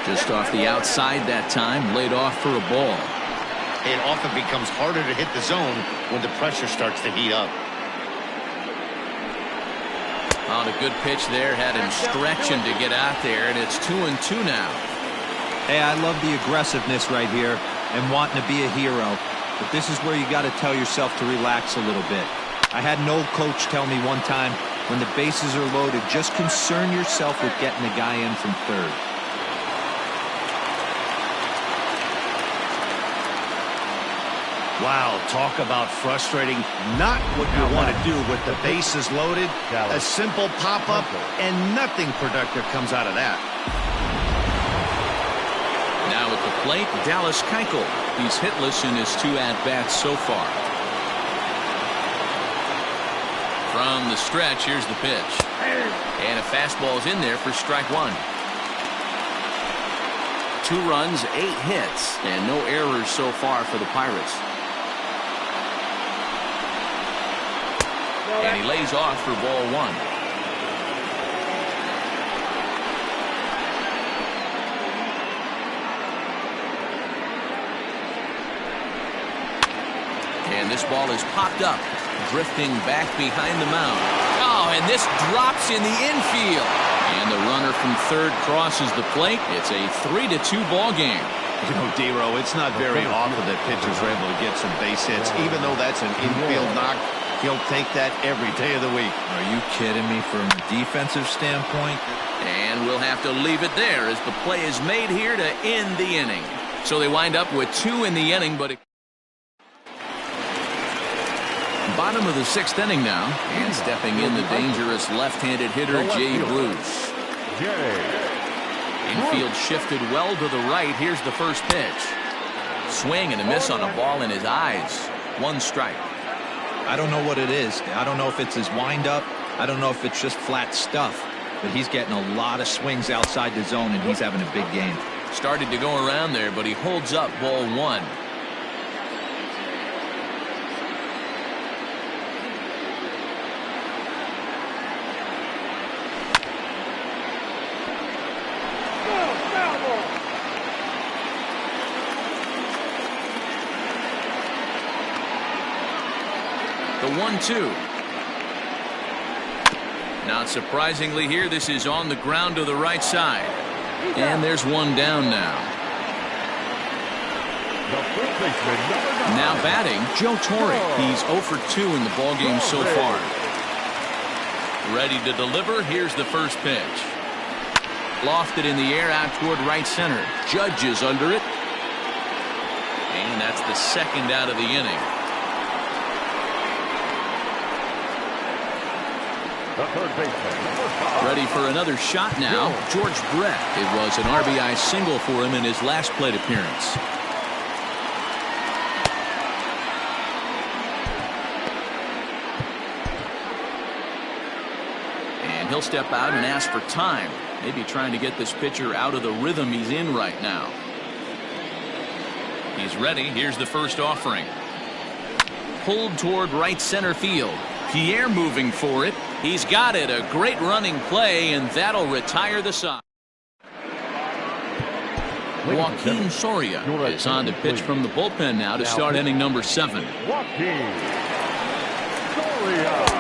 Just off the outside that time, laid off for a ball. It often becomes harder to hit the zone when the pressure starts to heat up. On a good pitch there, had him stretching to get out there, and it's 2-2 now. Hey, I love the aggressiveness right here and wanting to be a hero. But this is where you got to tell yourself to relax a little bit. I had an old coach tell me one time, when the bases are loaded, just concern yourself with getting the guy in from third. Wow, talk about frustrating. Not what you want to do with the bases loaded. A simple pop-up, and nothing productive comes out of that. Now at the plate, Dallas Keuchel. He's hitless in his 2 at-bats so far. From the stretch, here's the pitch. And a fastball's in there for strike 1. 2 runs, 8 hits, and no errors so far for the Pirates. And he lays off for ball 1. And this ball is popped up, drifting back behind the mound. Oh, and this drops in the infield. And the runner from third crosses the plate. It's a 3-2 ball game. You know, D-Row, it's not very often that pitchers are able to get some base hits. Even though that's an infield knock, he'll take that every day of the week. Are you kidding me? From a defensive standpoint? And we'll have to leave it there as the play is made here to end the inning. So they wind up with 2 in the inning, but bottom of the 6th inning now, and stepping in the dangerous left-handed hitter Jay Bruce. Infield shifted well to the right. Here's the first pitch. Swing and a miss on a ball in his eyes. 1 strike. I don't know what it is. I don't know if it's his windup. I don't know if it's just flat stuff. But he's getting a lot of swings outside the zone, and he's having a big game. Started to go around there, but he holds up ball 1. The 1-2. Not surprisingly here, this is on the ground to the right side. And there's 1 down now. Now batting, Joe Torre. He's 0 for 2 in the ballgame so far. Ready to deliver. Here's the first pitch. Lofted in the air out toward right center. Judge is under it. And that's the 2nd out of the inning. Ready for another shot now. George Brett. It was an RBI single for him in his last plate appearance. And he'll step out and ask for time. Maybe trying to get this pitcher out of the rhythm he's in right now. He's ready. Here's the first offering. Pulled toward right center field. Pierre moving for it. He's got it. A great running play, and that'll retire the side. Joaquin Soria is on to pitch from the bullpen now to start inning number 7. Joaquin Soria.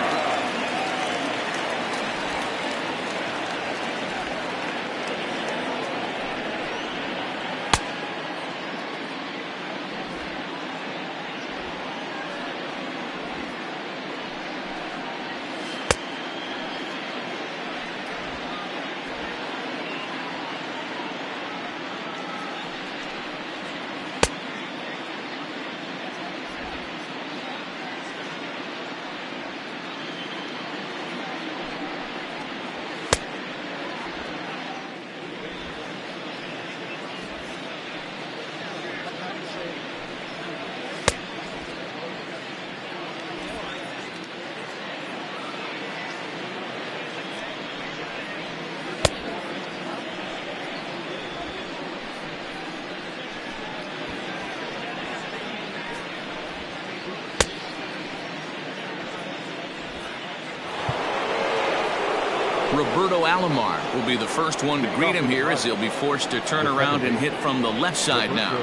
Roberto Alomar will be the first one to greet him here as he'll be forced to turn around and hit from the left side now.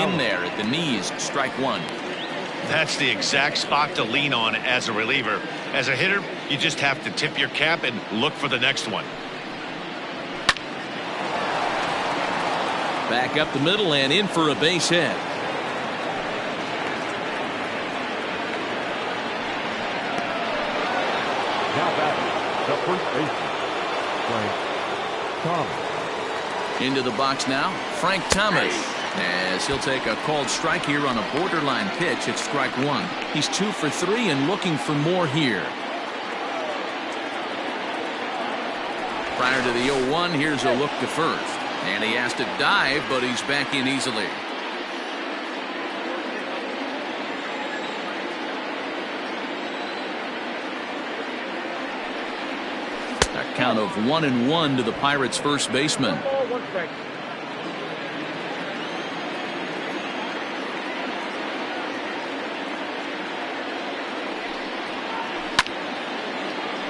In there at the knees, strike one. That's the exact spot to lean on as a reliever. As a hitter, you just have to tip your cap and look for the next one. Back up the middle and in for a base hit. Now batting, the first baseman, Frank Thomas. Into the box now, Frank Thomas. As he'll take a called strike here on a borderline pitch at strike one. He's 2 for 3 and looking for more here. Prior to the 0-1, here's a look to first. And he has to dive, but he's back in easily. A count of 1-1 to the Pirates' first baseman.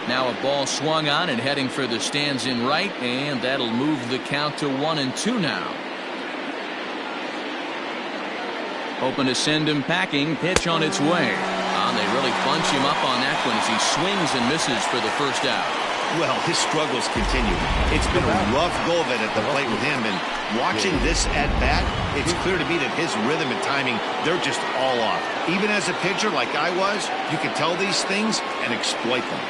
Now a ball swung on and heading for the stands in right, and that'll move the count to 1-2 now. Hoping to send him packing. Pitch on its way. They really bunch him up on that one as he swings and misses for the first out. Well, his struggles continue. It's been a rough go of it at the plate with him, and watching this at bat, it's clear to me that his rhythm and timing, they're just all off. Even as a pitcher like I was, you can tell these things and exploit them.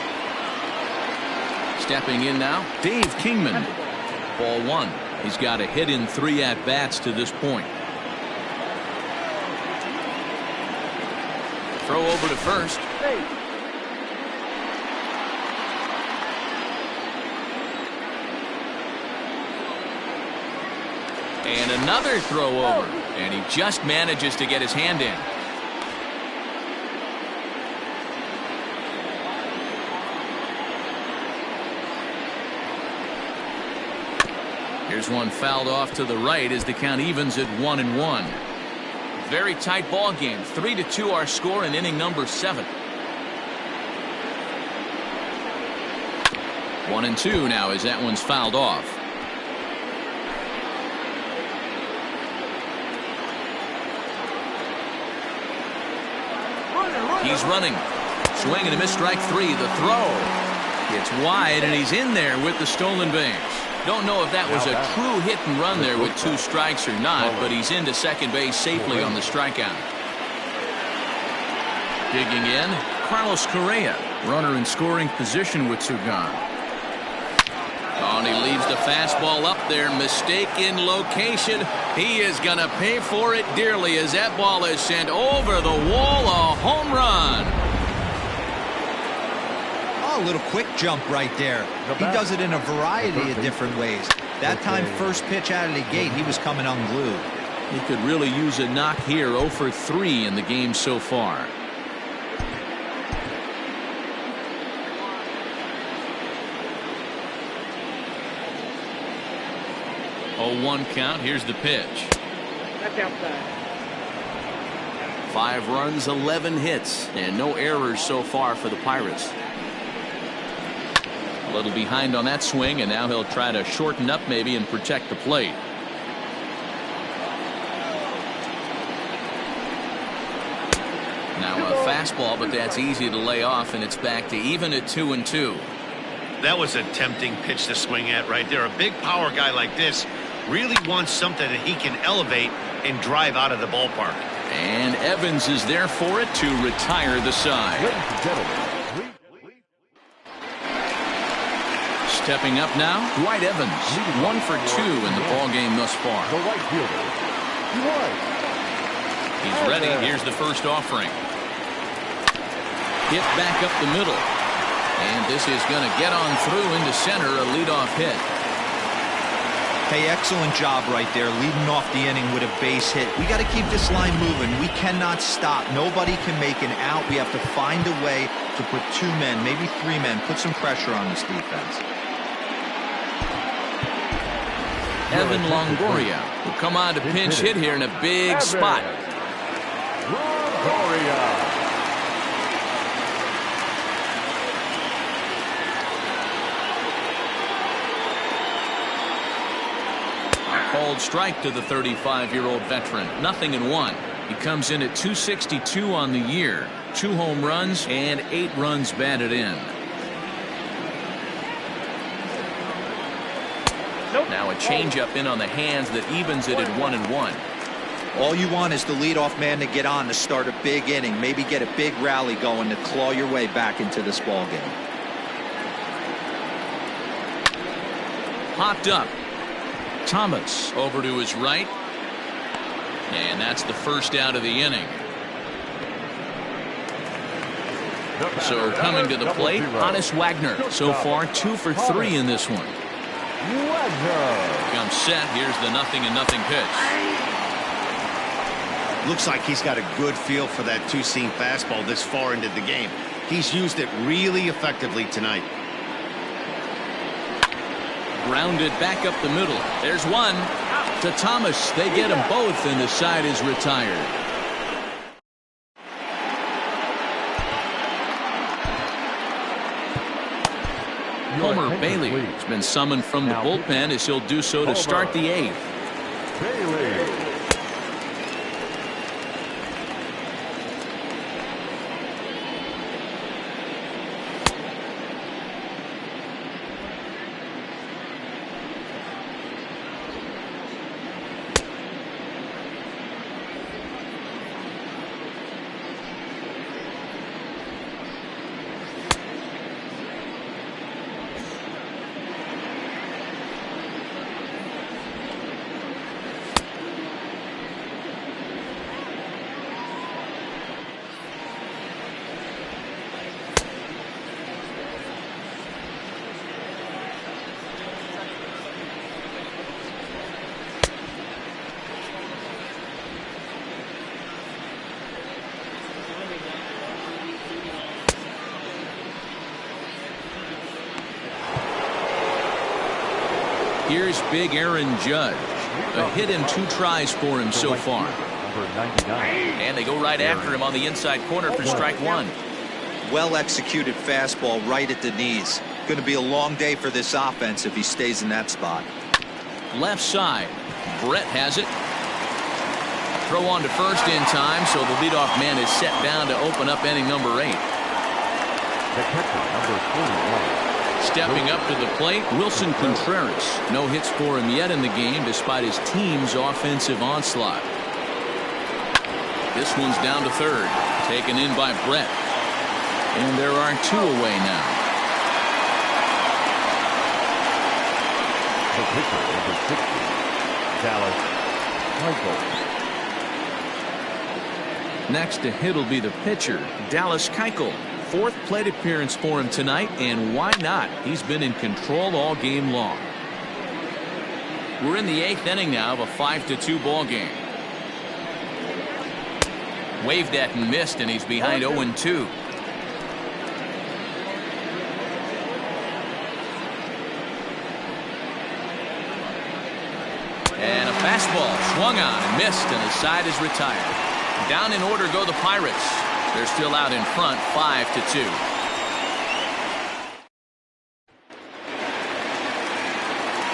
Stepping in now, Dave Kingman. Ball one. He's got a hit in 3 at-bats to this point. Throw over to first. And another throw over. And he just manages to get his hand in. Here's one fouled off to the right as the count evens at 1-1. Very tight ball game. 3-2 our score in inning number 7. 1-2 now as that one's fouled off. He's running. Swing and a miss, strike 3. The throw. It's wide and he's in there with the stolen base. Don't know if that was a true hit and run there with 2 strikes or not, but he's into second base safely on the strikeout. Digging in, Carlos Correa, runner in scoring position with 2 gone. Oh, and he leaves the fastball up there. Mistake in location. He is going to pay for it dearly as that ball is sent over the wall. A home run. A little quick jump right there. He does it in a variety of different ways. That time, first pitch out of the gate, he was coming unglued. He could really use a knock here. 0 for 3 in the game so far. Oh, 1 count. Here's the pitch. That's outside. 5 runs, 11 hits, and no errors so far for the Pirates. A little behind on that swing, and now he'll try to shorten up maybe and protect the plate. Now a fastball, but that's easy to lay off, and it's back to even at 2-2. That was a tempting pitch to swing at right there. A big power guy like this really wants something that he can elevate and drive out of the ballpark. And Evans is there for it to retire the side. Ladies and gentlemen, stepping up now, Dwight Evans, 1 for 2 in the ball game thus far. the right fielder, Dwight. He's ready. Here's the first offering. Hit back up the middle. And this is going to get on through into center, a leadoff hit. Hey, excellent job right there, leading off the inning with a base hit. We got to keep this line moving. We cannot stop. Nobody can make an out. We have to find a way to put 2 men, maybe 3 men, put some pressure on this defense. Evan Longoria will come on to pinch hit here in a big spot. called strike to the 35-year-old veteran. 0-1. He comes in at 262 on the year. 2 home runs and 8 runs batted in. Now a changeup in on the hands that evens it at 1-1. All you want is the leadoff man to get on to start a big inning, maybe get a big rally going to claw your way back into this ball game. Popped up. Thomas over to his right. And that's the first out of the inning. So coming to the plate, Honus Wagner. So far 2 for 3 in this one. Comes set. Here's the 0-0 pitch. Looks like he's got a good feel for that two-seam fastball this far into the game. He's used it really effectively tonight. Grounded back up the middle. There's one to Thomas. They get them both, and the side is retired. Homer Bailey has been summoned from the bullpen as he'll do so to start the 8th. Bailey. Here's big Aaron Judge. A hit in 2 tries for him so far. And they go right after him on the inside corner for strike 1. Well executed fastball right at the knees. Going to be a long day for this offense if he stays in that spot. Left side. Brett has it. Throw on to first in time, so the leadoff man is set down to open up inning number 8. The catcher, number 41. Stepping up to the plate, Wilson Contreras. No hits for him yet in the game despite his team's offensive onslaught. This one's down to third. Taken in by Brett. And there are 2 away now. The pitcher, number 60, Dallas Keuchel. Next to hit will be the pitcher, Dallas Keuchel. 4th plate appearance for him tonight, and why not? He's been in control all game long. We're in the 8th inning now of a 5-2 ball game. Waved at and missed, and he's behind 0-2. And a fastball swung on and missed, and the side is retired. Down in order go the Pirates. They're still out in front, 5-2.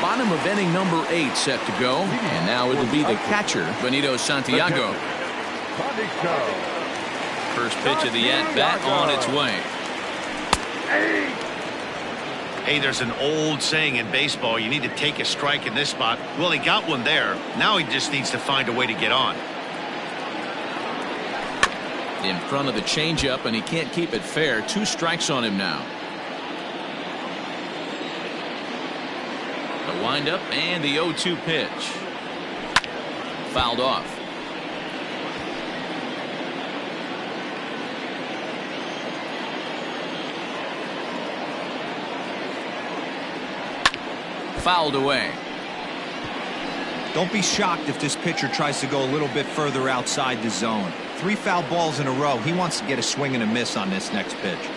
Bottom of inning number 8 set to go, and now it'll be the catcher, Benito Santiago. First pitch of the at-bat on its way. Hey, there's an old saying in baseball, you need to take a strike in this spot. Well, he got one there. Now he just needs to find a way to get on. In front of the changeup, and he can't keep it fair. 2 strikes on him now. The windup and the 0-2 pitch. Fouled off. Fouled away. Don't be shocked if this pitcher tries to go a little bit further outside the zone. 3 foul balls in a row. He wants to get a swing and a miss on this next pitch.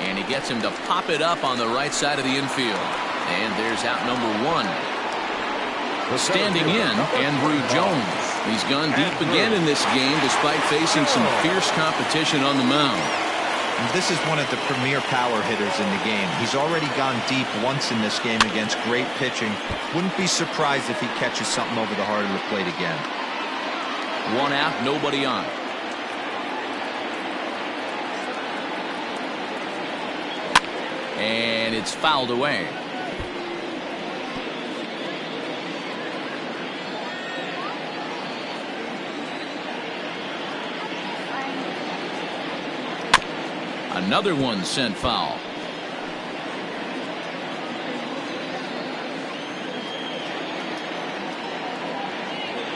And he gets him to pop it up on the right side of the infield. And there's out number 1. Standing in, Andrew Jones. He's gone deep again in this game despite facing some fierce competition on the mound. This is one of the premier power hitters in the game. He's already gone deep once in this game against great pitching. Wouldn't be surprised if he catches something over the heart of the plate again. 1 out, nobody on. And it's fouled away. Another one sent foul.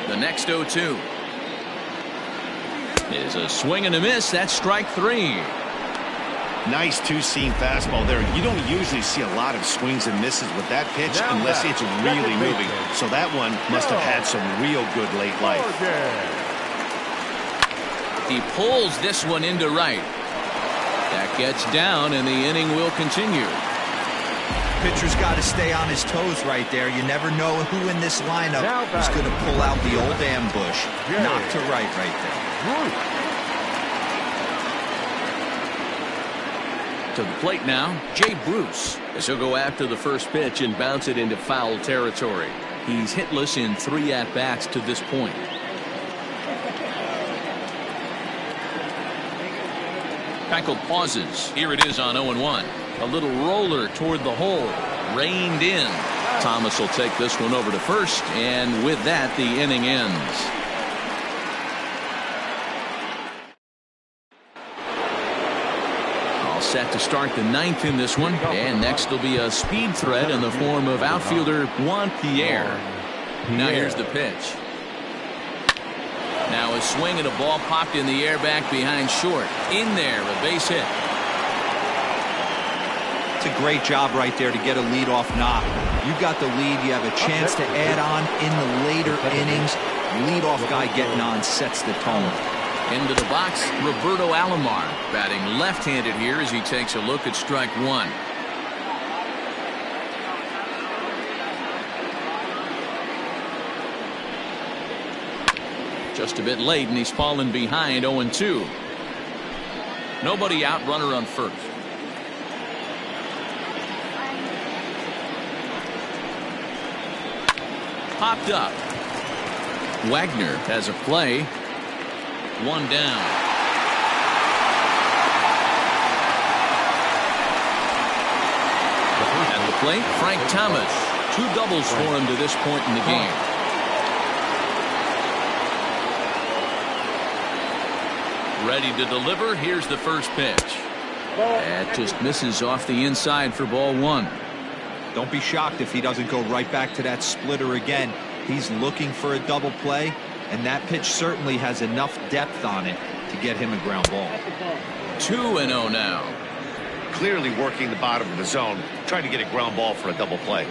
The next 0-2 is a swing and a miss. That's strike 3. Nice two-seam fastball there. You don't usually see a lot of swings and misses with that pitch unless it's really moving. So that one must have had some real good late life. He pulls this one into right. That gets down, and the inning will continue. Pitcher's got to stay on his toes right there. You never know who in this lineup is going to pull out the old ambush. Knock to right there. To the plate now, Jay Bruce, as he'll go after the first pitch and bounce it into foul territory. He's hitless in 3 at-bats to this point. Keuchel pauses. Here it is on 0-1. A little roller toward the hole. Reined in. Thomas will take this one over to first, and with that, the inning ends. All set to start the 9th in this one, and next will be a speed threat in the form of outfielder Juan Pierre. Now here's the pitch. Now a swing and a ball popped in the air back behind short. In there, a base hit. It's a great job right there to get a leadoff knock. You got the lead. You have a chance to add on in the later innings. Leadoff guy getting on sets the tone. Into the box, Roberto Alomar, batting left-handed here as he takes a look at strike 1. Just a bit late, and he's fallen behind 0-2. Nobody out, runner on first. Popped up. Wagner has a play. 1 down. At the plate, Frank Thomas. 2 doubles for him to this point in the game. Ready to deliver. Here's the first pitch. That just misses off the inside for ball 1. Don't be shocked if he doesn't go right back to that splitter again. He's looking for a double play, and that pitch certainly has enough depth on it to get him a ground ball. 2-0 now. Clearly working the bottom of the zone, trying to get a ground ball for a double play.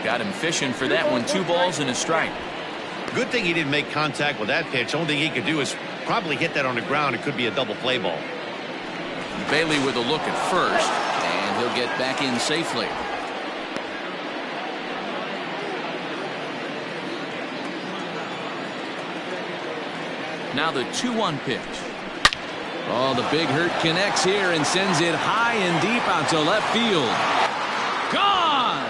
Got him fishing for that one. 2 balls and a strike. Good thing he didn't make contact with that pitch. Only thing he could do is probably hit that on the ground. It could be a double play ball. Bailey with a look at first, and he'll get back in safely. Now the 2-1 pitch. Oh, the big hurt connects here and sends it high and deep out to left field. Gone!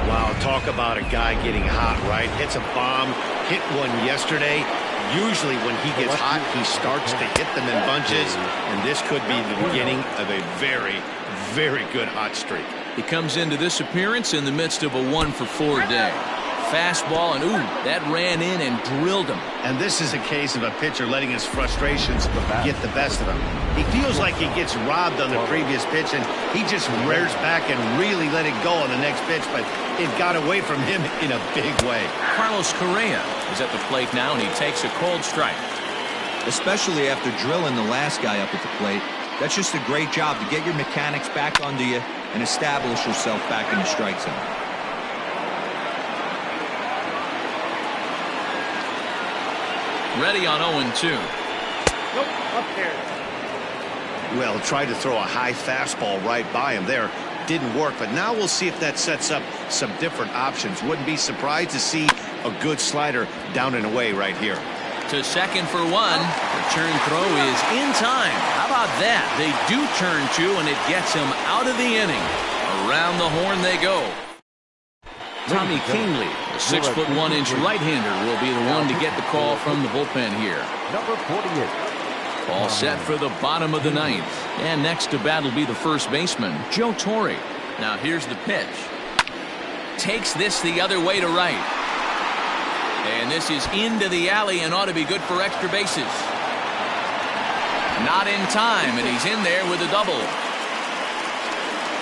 Wow, talk about a guy getting hot, right? Hits a bomb, hit one yesterday. Usually when he gets hot, he starts to hit them in bunches, and this could be the beginning of a very, very good hot streak. He comes into this appearance in the midst of a 1-for-4 day. Fastball, and ooh, that ran in and drilled him. And this is a case of a pitcher letting his frustrations get the best of him. He feels like he gets robbed on the previous pitch, and he just rears back and really let it go on the next pitch, but it got away from him in a big way. Carlos Correa is at the plate now, and he takes a cold strike. Especially after drilling the last guy up at the plate. That's just a great job to get your mechanics back under you and establish yourself back in the strike zone. Ready on 0-2. Nope, up there. Well, tried to throw a high fastball right by him there. Didn't work, but now we'll see if that sets up some different options. Wouldn't be surprised to see A good slider down and away right here. To second for one. Return throw is in time. How about that? They do turn two, and it gets him out of the inning. Around the horn they go. Tommy Kingley, a 6'1" right-hander, will be the one to get the call from the bullpen here. Number 48. All set for the bottom of the ninth. And next to bat will be the first baseman, Joe Torre. Now here's the pitch. Takes this the other way to right. And this is into the alley and ought to be good for extra bases. Not in time, and he's in there with a double.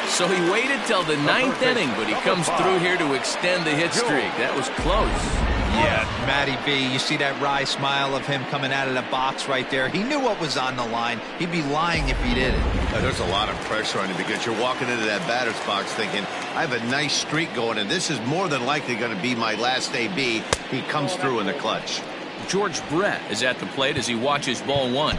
So he waited till the ninth inning, but he comes through here to extend the hit streak. That was close. Yeah, Matty B, you see that wry smile of him coming out of the box right there. He knew what was on the line. He'd be lying if he didn't. There's a lot of pressure on you because you're walking into that batter's box thinking, I have a nice streak going, and this is more than likely going to be my last AB. He comes through in the clutch. George Brett is at the plate as he watches ball one.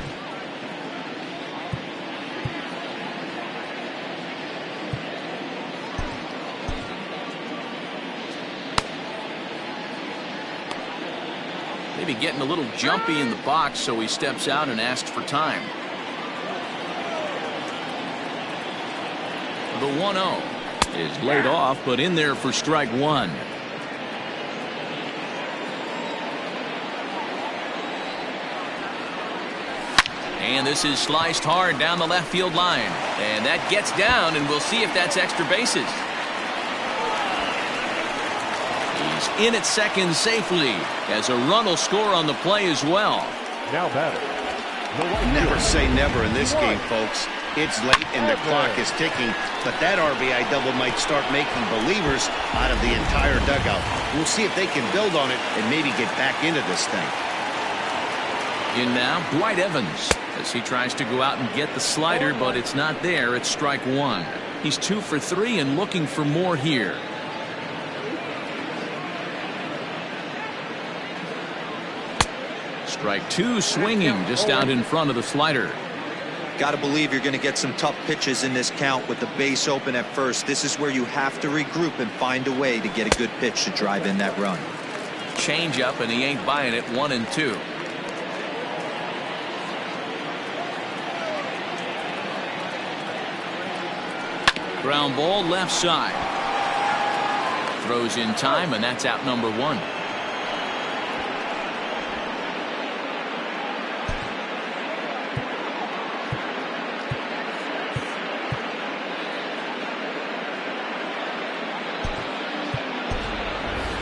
Maybe getting a little jumpy in the box, so he steps out and asks for time. The 1-0 is laid off, but in there for strike one. And this is sliced hard down the left field line. And that gets down, and we'll see if that's extra bases. He's in at second safely, as a run will score on the play as well. Now batter. Never say never in this game, folks. It's late and the clock is ticking, but that RBI double might start making believers out of the entire dugout. We'll see if they can build on it and maybe get back into this thing. In now, Dwight Evans, as he tries to go out and get the slider, but it's not there. It's strike one. He's 2 for 3 and looking for more here. Strike two, swinging just out in front of the slider. Got to believe you're going to get some tough pitches in this count with the base open at first. This is where you have to regroup and find a way to get a good pitch to drive in that run. Change up, and he ain't buying it. 1-2. Ground ball left side. Throws in time, and that's out number one.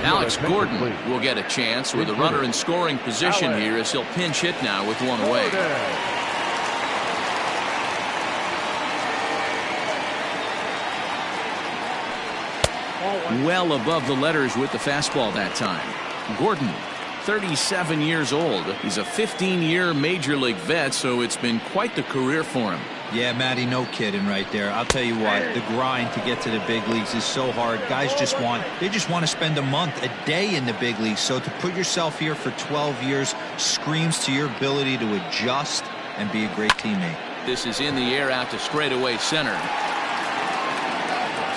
Alex Gordon will get a chance with a runner in scoring position here as he'll pinch hit now with one away. Well above the letters with the fastball that time. Gordon, 37 years old. He's a 15-year major league vet, so it's been quite the career for him. Yeah, Matty, no kidding right there. I'll tell you what, the grind to get to the big leagues is so hard. Guys just want to spend a month, a day in the big leagues. So to put yourself here for 12 years screams to your ability to adjust and be a great teammate. This is in the air out to straightaway center.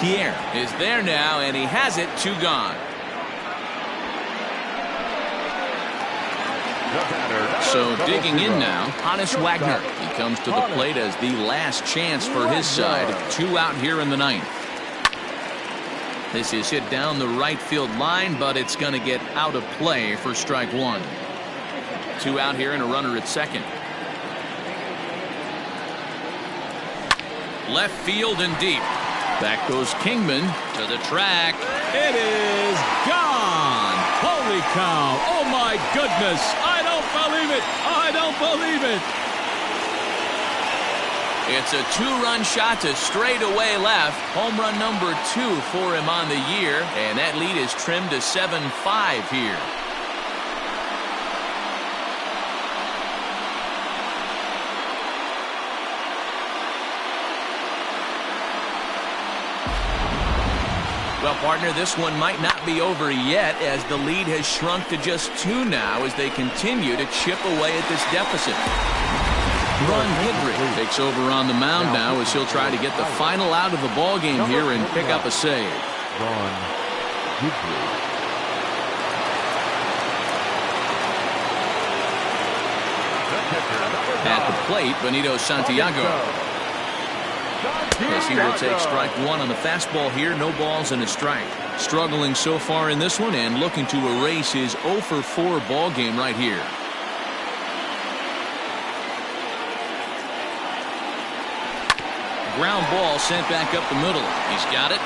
Pierre is there now, and he has it. 2 gone. So digging in now, Hannes Wagner. He comes to the plate as the last chance for his side. 2 out here in the ninth. This is hit down the right field line, but it's going to get out of play for strike one. 2 out here and a runner at second. Left field and deep. Back goes Kingman to the track. It is gone. Holy cow. Oh, my goodness. I don't believe it. I don't believe it. It's a 2-run shot to straightaway left. Home run number 2 for him on the year. And that lead is trimmed to 7-5 here. Well, partner, this one might not be over yet as the lead has shrunk to just 2 now as they continue to chip away at this deficit. Ron Hidrick takes over on the mound now as he'll try to get the final out of the ball game here and pick up a save. At the plate, Benito Santiago. As he will take strike one on the fastball here. No balls and a strike. Struggling so far in this one and looking to erase his 0 for 4 ball game right here. Ground ball sent back up the middle. He's got it.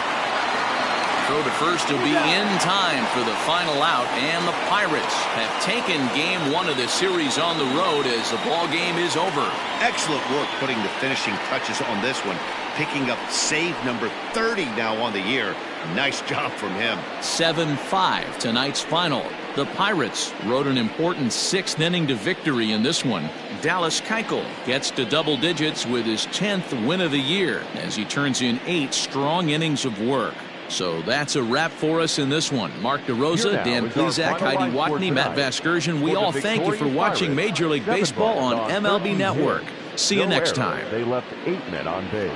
Throw to first will be in time for the final out, and the Pirates have taken game 1 of the series on the road as the ball game is over. Excellent work putting the finishing touches on this one, picking up save number 30 now on the year. Nice job from him. 7-5 tonight's final. The Pirates rode an important 6th inning to victory in this one. Dallas Keuchel gets to double digits with his 10th win of the year as he turns in 8 strong innings of work. So that's a wrap for us in this one. Mark DeRosa, Dan Plesac, Heidi Watney, Matt Vasgersian. We all thank you for watching Major League Baseball on MLB Network. See you next time. They left 8 men on base.